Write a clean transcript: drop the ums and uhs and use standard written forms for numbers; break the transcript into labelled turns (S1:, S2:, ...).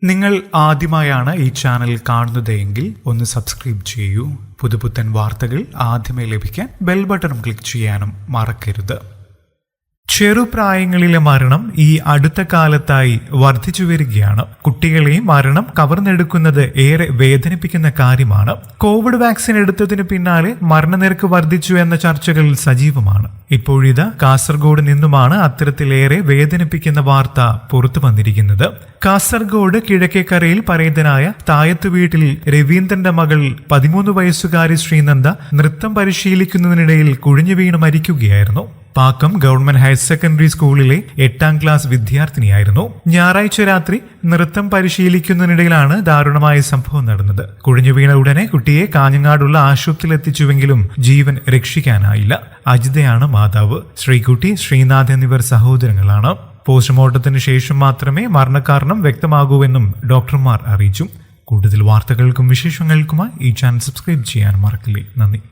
S1: നിങ്ങൾ ആദ്യമായാണ് ഈ ചാനൽ കാണുന്നതെങ്കിൽ ഒന്ന് സബ്സ്ക്രൈബ് ചെയ്യൂ. പുതുപുത്തൻ വാർത്തകൾ ആദ്യമേ ലഭിക്കാൻ ബെൽ ബട്ടൺ ക്ലിക്ക് ചെയ്യാനും മറക്കരുത്. ചെറുപ്രായങ്ങളിലെ മരണം ഈ അടുത്ത കാലത്തായി വർദ്ധിച്ചു വരികയാണ്. കുട്ടികളെയും മരണം കവർന്നെടുക്കുന്നത് ഏറെ വേദനിപ്പിക്കുന്ന കാര്യമാണ്. കോവിഡ് വാക്സിൻ എടുത്തതിന് പിന്നാലെ മരണനിരക്ക് വർദ്ധിച്ചു എന്ന ചർച്ചകൾ സജീവമാണ്. ഇപ്പോഴിത് കാസർഗോഡ് നിന്നുമാണ് അത്തരത്തിലേറെ വേദനിപ്പിക്കുന്ന വാർത്ത പുറത്തു വന്നിരിക്കുന്നത്. കാസർഗോഡ് കിഴക്കേക്കരയിൽ പരേതനായ തായത്ത് വീട്ടിൽ രവീന്ദ്രന്റെ മകൾ 13 വയസ്സുകാരി ശ്രീനന്ദ നൃത്തം പരിശീലിക്കുന്നതിനിടയിൽ കുഴിഞ്ഞു വീണ് മരിക്കുകയായിരുന്നു. പാക്കം ഗവൺമെന്റ് ഹയർ സെക്കൻഡറി സ്കൂളിലെ 8ാം ക്ലാസ് വിദ്യാർത്ഥിനിയായിരുന്നു. ഞായറാഴ്ച രാത്രി നൃത്തം പരിശീലിക്കുന്നതിനിടയിലാണ് ദാരുണമായ സംഭവം നടന്നത്. കുഴിഞ്ഞു വീണ ഉടനെ കുട്ടിയെ കാഞ്ഞങ്ങാടുള്ള ആശുപത്രിയിൽ എത്തിച്ചുവെങ്കിലും ജീവൻ രക്ഷിക്കാനായില്ല. അജിതയാണ് മാതാവ്. ശ്രീകുട്ടി, ശ്രീനാഥ് എന്നിവർ സഹോദരങ്ങളാണ്. പോസ്റ്റ്മോർട്ടത്തിന് ശേഷം മാത്രമേ മരണകാരണം വ്യക്തമാകൂവെന്നും ഡോക്ടർമാർ അറിയിച്ചു. കൂടുതൽ വാർത്തകൾക്കും വിശേഷങ്ങൾക്കുമായി ഈ ചാനൽ സബ്സ്ക്രൈബ് ചെയ്യാൻ മറക്കില്ലേ. നന്ദി.